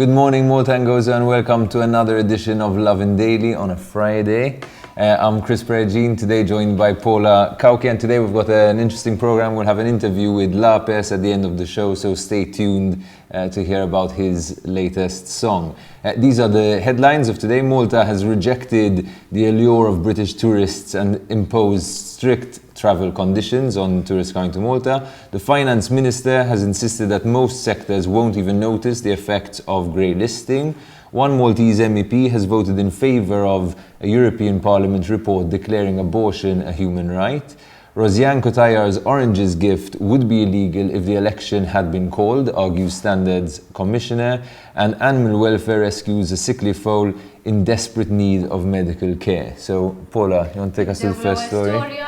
Good morning, Malta and Gozo, and welcome to another edition of Lovin Daily on a Friday. I'm Chris Peragine, today joined by Paula Kauki, and today we've got an interesting program. We'll have an interview with MALTESE at the end of the show, so stay tuned to hear about his latest song. These are the headlines of today. Malta has rejected the allure of British tourists and imposed strict travel conditions on tourists coming to Malta. The finance minister has insisted that most sectors won't even notice the effects of grey listing. One Maltese MEP has voted in favour of a European Parliament report declaring abortion a human right. ROSIANNE CUTAJAR'S oranges gift would be illegal if the election had been called, argues Standards Commissioner. And animal welfare rescues a sickly foal in desperate need of medical care. So, Paula, you want to take us to the first story?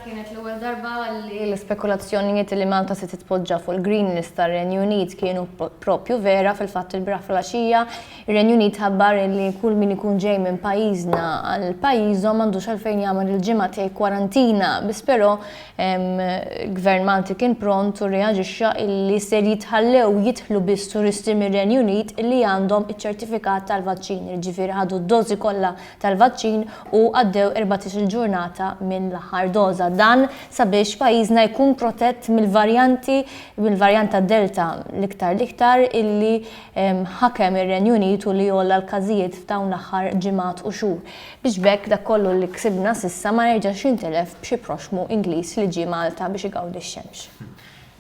Kienet l-ewwel darba li l-spekulazzjonijiet li Malta se titpoġġa fuq il-Green List tar-Renju Unit kienu proprju vera fil-fatt il-biraħ fil-għaxija. Ir-Renju Unit ħabbar li kull min ikun ġej minn pajjiżna għal pajjiżhom m'għandux għalfejn jagħmel il-ġimgħa tiegħi kwarantina. Biss però il-Gvern Malti kien pront u reaġixxa illi ser jitħallew jidħlu biss turisti mir-Renju Unit li għandhom iċ-ċertifikat tal-vaċċin. Jiġifieri ħadu d-dożi kollha tal-vaċċin u għaddew 14-il ġurnata minn l-aħħar doża. Dan sabiex pajjiżna jkun protett mill-varjanta Delta l-iktar illi ħakem ir-Renju Unit u li jolla l-każijiet f'dawn l-aħħar ġimgħat u xhur. Biex bekk dak kollu li ksibna s'issa ma jerġax jintelef b'xi proxmu Ingliż li ġie Malta biex igawdi x-xemx.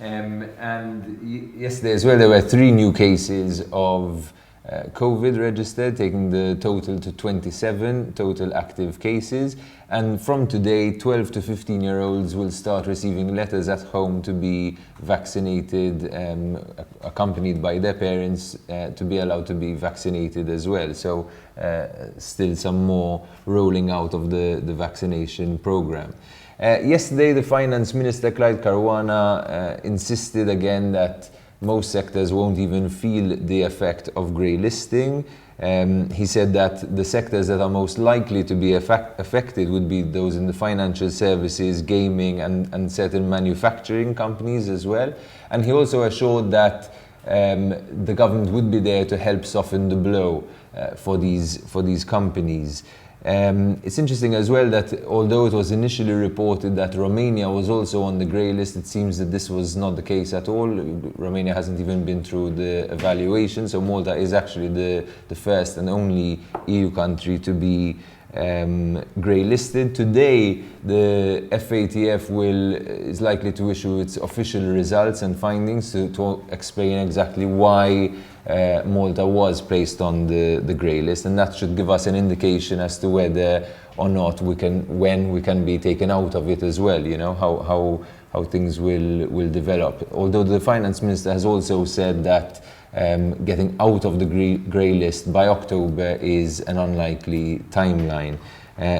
And yesterday as well there were 3 new cases of COVID registered, taking the total to 27 total active cases. And from today, 12 to 15-year-olds will start receiving letters at home to be vaccinated, accompanied by their parents to be allowed to be vaccinated as well. So still some more rolling out of the vaccination program. Yesterday, the Finance Minister, Clyde Caruana, insisted again that most sectors won't even feel the effect of grey listing. He said that the sectors that are most likely to be affected would be those in the financial services, gaming and certain manufacturing companies as well. And he also assured that the government would be there to help soften the blow for these companies. It's interesting as well that although it was initially reported that Romania was also on the grey list, it seems that this was not the case at all. Romania hasn't even been through the evaluation, so Malta is actually the first and only EU country to be grey listed. Today, the FATF is likely to issue its official results and findings to explain exactly why Malta was placed on the grey list, and that should give us an indication as to whether or not when we can be taken out of it as well, you know, how things will develop. Although the finance minister has also said that getting out of the grey list by October is an unlikely timeline.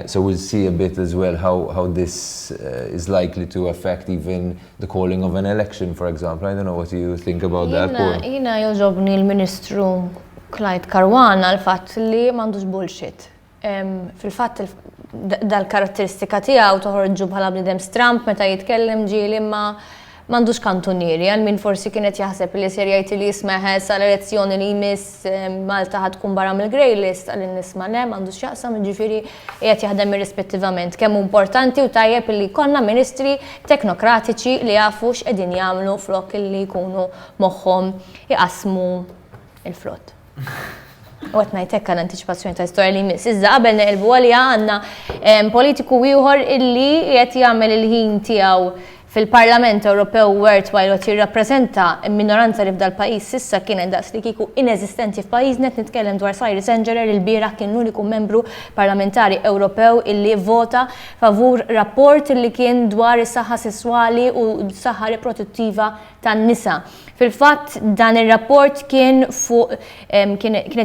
So we'll see a bit as well how this is likely to affect even the calling of an election, for example. I don't know what you think about that, Paul. Jina joġobni l-Ministru Clyde Caruana l-fatt li m'għandux bullshit. Fil-fatt dal-karatteristika tiegħu toħorġu bħala bniedem stramp meta jitkellem ġieli m'għandux kantunieri, għal min forsi kienet jaħseb li ser jgħid li jismeħ sal-elezzjoni li jmiss Malta ħad tkun barra mill-grey list għal nisma' le m'għandux jaqsam, jiġifieri qiegħed jaħdem irrispettivament kemm importanti u tajjeb li jkollna ministri teknokratiċi li jafu x'qegħdin jagħmlu flok li jkunu moħħhom iqasmu il-frott. U għet najtek għal anticipazzjoni ta' istorja li jmiss. Iżda qabel neqilbu għalija għandna politiku ieħor illi qed jagħmel il-ħin tiegħu fil-Parlament Ewropew worldwide qed jirrappreżenta m-minoranza li f'dal pajjiż s'issa kienet daqs li kieku ineżistenti f'pajjiżna qed nitkellem dwar Cyrus Engerer il-bieraħ kien l-uniku membru parlamentari Ewropew illi vvota favur rapport li kien dwar is-saħħa sesswali u s-saħħa riproduttiva tan-nisa. Fil-fatt dan ir-rapport kienet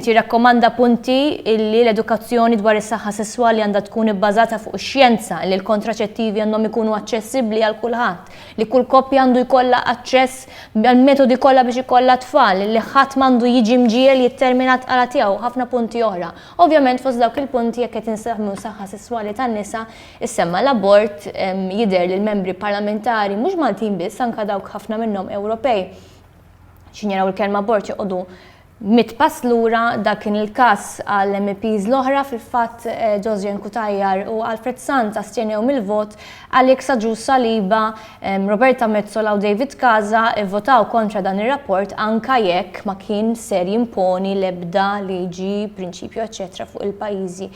jirrakkomanda punti illi l-edukazzjoni dwar is-saħħa sesswali għandha tkun ibbażata fuq ix-xjenza li l-kontraċettivi għandhom ikunu aċċessibbli għal kulħadd, li kull koppja għandu jkollha aċċess għal metodi kollha biex ikollha tfal, li ħadd m'għandu jiġi mġiel jittermina tqala tiegħu, ħafna punti oħra. Ovvjament fost dawk il-punti jekk qed insemmu saħħa sesswali tan-nisa, issemma l-abort jidher lil membri parlamentari mhux Maltin biss anke dawk ħafna minnhom Ewropej. X'injaraw il-kelma abort joqogħdu mitpass lura dak kien il-każ għal MEPs l-oħra fil-fatt Josiane CUTAJAR u Alfred Sanz astjenew mill-vot għalhekk Saġu Saliba, Roberta Mezzola u David Kaza votaw kontra dan ir-rapport anka jekk ma kien ser jimponi l-ebda liġi, prinċipju, eċetera fuq il-pajjiżi.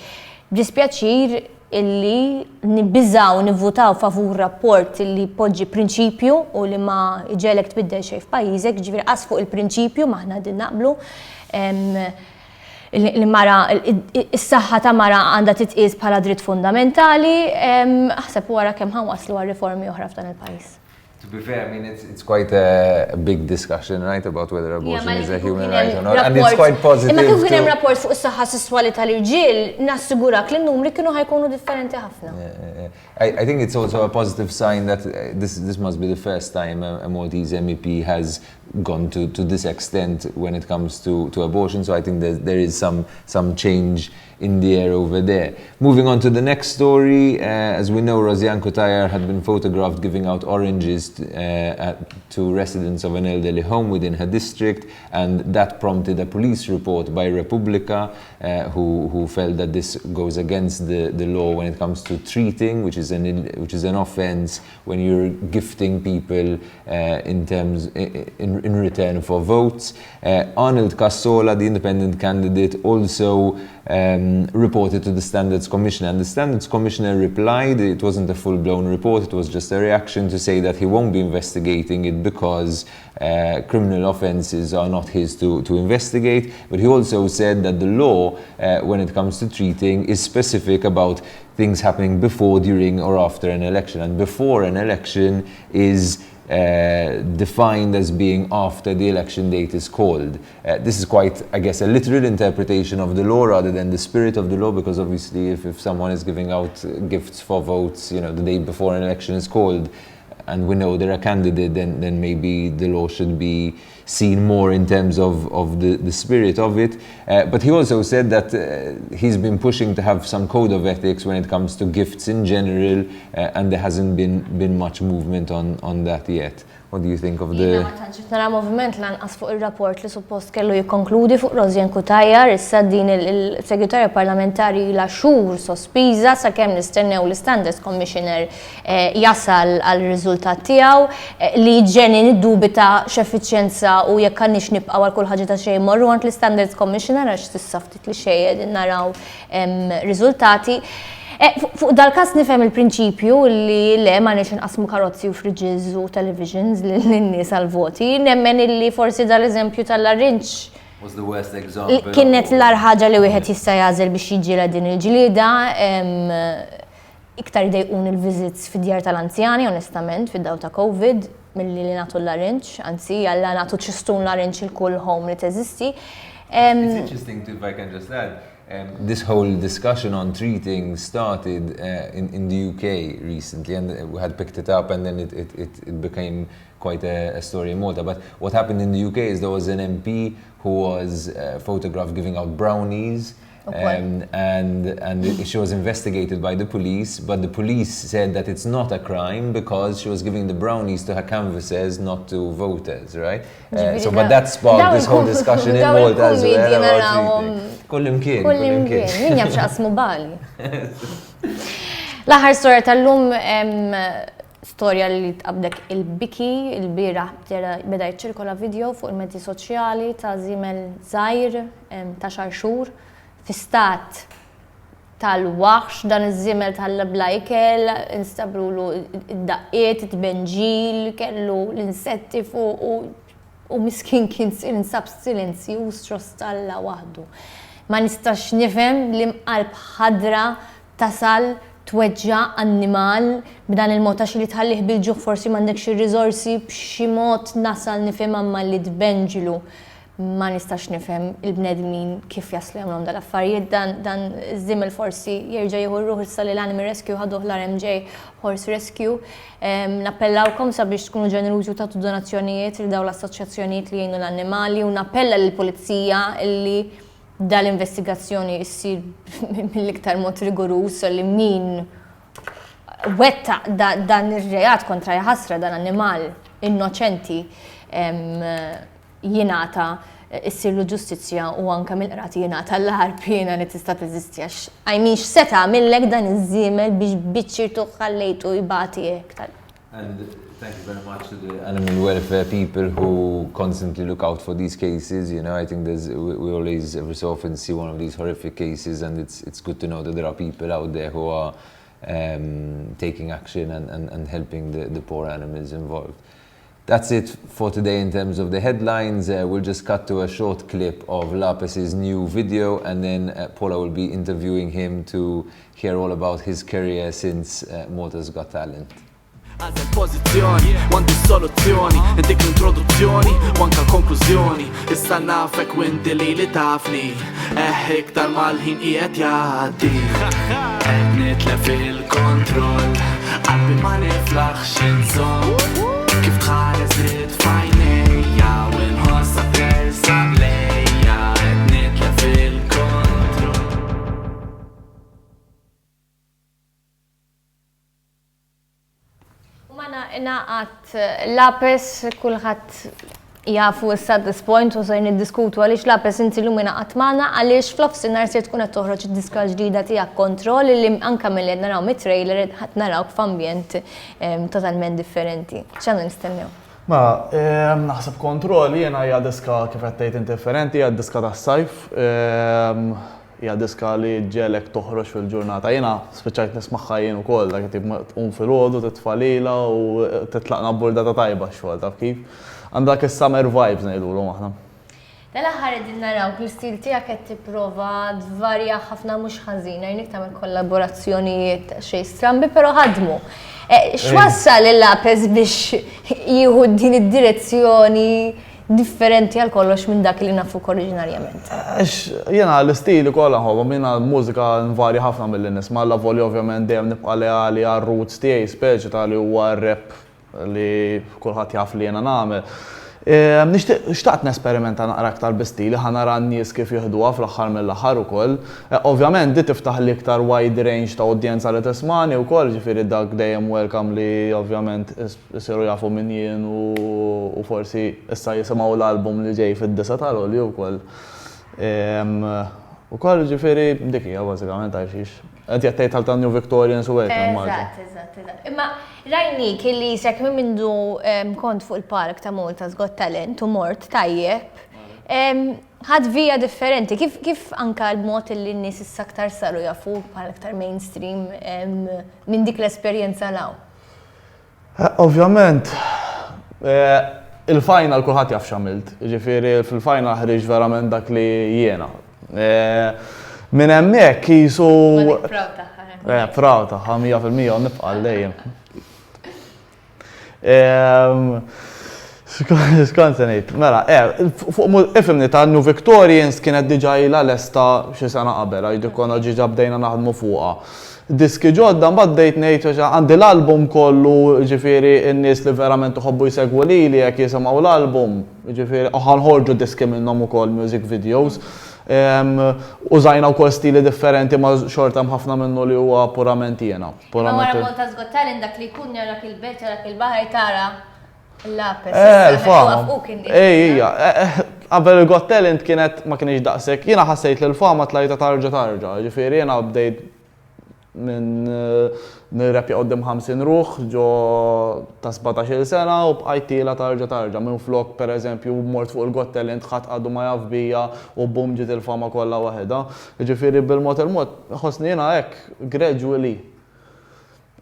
Dispjaċir illi nibbiżaw nivvotaw favur rapport illi poġġi prinċipju u li ma iġelek tbiddel xejn f'pajjiżek, ġifieri qas fuq il-prinċipju maħna din naqblu. Mara is-saħħa ta' mara għandha titqies bħala dritt fundamentali, aħseb wara kemm ħanwaslu għal riformi oħra f'dan il-pajjiż. To be fair, I mean, it's quite a big discussion, right, about whether abortion is a human right or not, and it's quite positive. Imma kif kien hemm rapport fuq is-saħħa sesswali tal-irġiel, nassigurak li n-numri kienu ħajkunu differenti ħafna. I think it's also a positive sign that this must be the first time a Maltese MEP has gone to this extent when it comes to abortion, so I think there is some change in the air over there. Moving on to the next story, as we know, Rosianne CUTAJAR had been photographed giving out oranges to residents of an elderly home within her district, and that prompted a police report by Repubblica, who felt that this goes against the law when it comes to treating, which is an offence when you're gifting people in return for votes. Arnold Cassola, the independent candidate, also reported to the Standards Commissioner, and the Standards Commissioner replied. It wasn't a full-blown report, it was just a reaction to say that he won't be investigating it because criminal offences are not his to investigate, but he also said that the law when it comes to treating is specific about things happening before, during or after an election, and before an election is defined as being after the election date is called. This is quite, I guess, a literal interpretation of the law rather than the spirit of the law, because obviously if someone is giving out gifts for votes, the day before an election is called, and we know they're a candidate, then maybe the law should be seen more in terms of the spirit of it. But he also said that he's been pushing to have some code of ethics when it comes to gifts in general, and there hasn't been much movement on that yet. What do you think of the... Nara moviment lanqas fuq il-rapport li suppost kellu jikkonkludi fuq Rosianne CUTAJAR, issa din il-segretarja parlamentari la xhur sospiża sakemm nistennew l-Standards Commissioner jasal għal riżultat tiegħu li ġeni niddubita x'effiċjenza u jekk għandniex nibqgħu għal kull ħaġa ta' xejn morru għand l-Standards Commissioner għax tista' ftit li xejn naraw riżultati. Fuq dal-kas nifhem il-prinċipju li le ma nix inqasmu karozzi u fridges u televisions lin-nies għal-voti, nemmen illi forsi dal-eżempju tal-arrinġ was the worst example. Kienet l-ar ħaġa li wieħed jista' jażel biex jiġġiela din il-ġlieda, iktar idejqun il-visits fid-djar tal-anzjani, onestament, fid-daw ta' COVID, milli li nagħtu l-arrinġ, anzi għalla nagħtu ċistun l-arrinġ il-kull home li teżisti. It's interesting, if I can just add, this whole discussion on treating started in the UK recently, and we had picked it up, and then it became quite a story in Malta. But what happened in the UK is there was an MP who was photographed giving out brownies, and she was investigated by the police, but the police said that it's not a crime because she was giving the brownies to her canvassers, not to voters, right? But that sparked this whole discussion in Malta as well about treating. Kullimkien. Min jaf xaqsmu bali. L-aħħar storja tal-lum storja li tqabdek il-biki, il-bira beda jċirkola video fuq il-mezzi soċjali ta' żiemel żgħir ta' xar xhur fi stat tal-waħx, dan iż-żiemel tal-bla ikel, instabrulu id-daqqiet, it-benġil, kellu l-insetti fuq u miskin kien insab silenzjuż ċostalla waħdu. Ma nistax nifhem li mqalb ħadra tasal tweġġa annimal b'dan il-mod għax li tħallih bil-ġuħ forsi m'għandekx ir-riżorsi b'xi mod nasal nifhem amma li tbenġilu. Ma nistax nifhem il-bnedmin kif jaslu jagħmluhom dal-affarijiet, dan iż-żiemel forsi jerġa' jieħu r-ruħ issa lil Animal Rescue ħaduh l-RMJ Horse Rescue. Nappellawkom sabiex tkunu ġenerużi u tagħtu donazzjonijiet lil dawn l-assoċjazzjonijiet li jgħinu l-annimali u nappella lill-pulizija illi dal-investigazzjoni issir mill-iktar mod rigorus li min wettaq dan ir-reat kontra ħasra dan annimal innoċenti jingħata issirlu ġustizzja u anke mill-qrati jingħata l-aħħar pjena li tista' teżisti għax għajmiex seta' għamillek dan iż-żiemel biex biċċirtu ħallejtu jibati iktar. And thank you very much to the animal welfare people who constantly look out for these cases. You know, I think we always every so often see one of these horrific cases, and it's good to know that there are people out there who are taking action and helping the poor animals involved. That's it for today in terms of the headlines. We'll just cut to a short clip of Lapes's new video, and then Paula will be interviewing him to hear all about his career since Malta's Got Talent. Għazel pozizjoni, għandi soluzzjoni, indik l-introduzzjoni, għanka l-konklużjoni. Issa nafek u inti li tafni, iktar mal-ħin qiegħed jgħaddi. Qed nitlef il-kontroll, qalbi ma niflaħx inżomm. Kif tħares it-fajnejja, u nħossa tersa lejja, qed nitlef il-kontroll. Naqat Lapes kulħadd jafu issa at this point u se niddiskutu għaliex Lapes inti llum ingħaqad magħna għaliex fl-offsinar se tkun qed toħroġ id-diska ġdida tiegħek Kontroll li anke milli qed naraw mit-trailer qed narawk f'ambjent totalment differenti. X'għandna nistennew? Ma, naħseb Kontroll jiena hija diska kif qed tgħid indifferenti, hija diska tas-sajf. Hija diska li ġelek toħroġ fil-ġurnata. Jiena spiċċajt nismaħħa jien ukoll, dak tqum filgħodu titfalila u titlaqna burdata tajba xogħol taf kif. Għandek is-summer vibes ngħidulhom aħna. Tal-aħħar qegħdin naraw l-istil tiegħek qed tipprova tvarja ħafna mhux ħażin, għajnik tagħmel kollaborazzjonijiet xejn strambi però ħadmu. X'wassal il-Lapes biex jieħu din id-direzzjoni differenti għal kollox minn dak li nafuk oriġinarjament? Jena l-istili kollha ħobba minna mużika nvarja ħafna mill nisma' la volja ovvjament dejjem nibqa' leali għar-roots tiegħi speċi tali huwa r-rap li kulħadd jaf li jiena nagħmel. Xtaqt nesperimenta naqra aktar bi-stili, ħanara n-nies kif jieħduha fl-aħħar mill-aħħar ukoll. Ovvjament di tiftaħ li iktar wide range ta' udjenza li tismani wkoll, ġifieri dak dejjem welcome li ovvjament isiru jafu minn jien u forsi issa jisimgħu l-album li ġej fid-disa tal-għolji wkoll. Ukoll ġifieri dik hija bażikament għaliex. Qed jattejt għal ta' New Victorians u hekk Eżatt. Imma rajnik illi sekk minn mindu kont fuq il-park ta' Malta's Got Talent u mort tajjeb. Ħadd vija differenti. Kif anka l-mod li n-nies issa aktar saru jafu bħal aktar mainstream minn dik l-esperjenza law? Ovvjament, il-final kulħadd jaf x'għamilt. Ġifieri fil-final ħriġ verament dak li jiena. Minn hemmhekk qisu proud tagħha 100% u nibqa' lejjem. Skont se ngħid, mela, ifhimni ta' New Victorians kienet diġà ilha lesta xi sena qabel, għajdu konna ġiġa bdejna naħdmu fuqha. Diski ġodda mbagħad bdejt ngħid għandi l-album kollu, ġifieri n-nies li verament iħobbu jsegwu lili jekk jisimgħu l-album, ġifieri ħanħorġu diski minnhom ukoll music videos. Użajna wkoll stili differenti ma xorta ħafna minnu li huwa purament jiena. Wara Malta's Got Talent dak li jkun jarak il-belt jarak il-baħar tara l-Lapes. Il-fama. Ejja, qabel il-Got Talent kienet ma kienx daqshekk. Jiena ħassejt li l-fama tlajta tarġa'. Ġifieri jiena bdejt minn nirrapja qoddim 50 ruħ ġo ta' 17 sena u bqajtila tarġa'. Minn flok pereżempju mort fuq il-Got Talent ħadd għadu ma jaf bija u bum ġiet il-fama kollha waħedha. Ġifieri bil-mod ħossni jiena hekk gradually.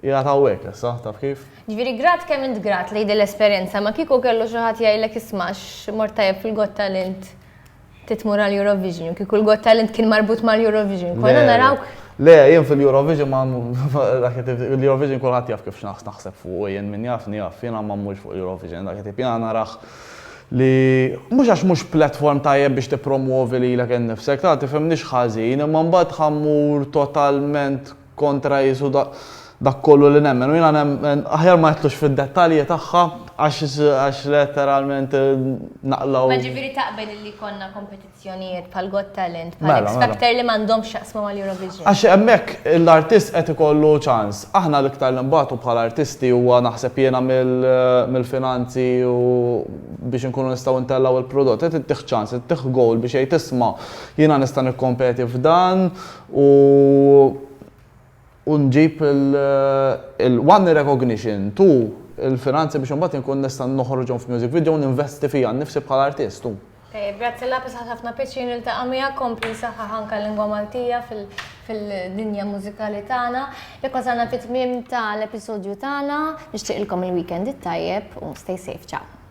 Jiena ta' hekk issa, taf kif? Ġifieri grat kemm int grat li l-esperjenza ma kieku kellu xi ħadd jgħidlek isma' mort tajjeb fil-Got Talent titmur għall-Eurovision, kieku l-Got Talent kien marbut mal-Eurovision. Konna narawk. Le, jien fil-Eurovision l-Eurovision kulħadd jaf kif naħseb fuq jien min jaf, jiena ma mmurx fuq Eurovision, dak jiena narax li mhux għax mhux platform tajjeb biex tippromuovi lilek innifsek, ta' tifhimniex ħażin, imma mbagħad ħammur totalment kontra jisu dak kollu li nemmen. U jiena nemmen aħjar ma jitlux fid-dettalji tagħha għax letteralment naqlaw. Ma ġifieri taqbel li konna kompetizzjonijiet bħal Got Talent, Mela, bħal X Factor li m'għandhomx x'jaqsmu mal-Eurovision. Għax hemmhekk l-artist qed ikollu ċans. Aħna l-iktar li nbagħtu bħala artisti huwa naħseb jiena mill-finanzi u biex inkunu nistgħu ntellaw il-prodott, qed ittieħ ċans, ittieħ goal biex jgħid tisma' jiena nista' nikkompeti f'dan u nġib il-one recognition, il-finanzi biex imbagħad inkun nista' noħorġhom f'music video u ninvesti fija nnifsi bħala artist. Grazzi Lapis ħafna piċċin il-taqa' miegħek, kompli saħħaħ anke l-lingwa Maltija fil-dinja mużikali tagħna. Jekk wasalna fit-tmiem tal-episodju tagħna, nixtieqilkom il-weekend it-tajjeb u stay safe, ciao.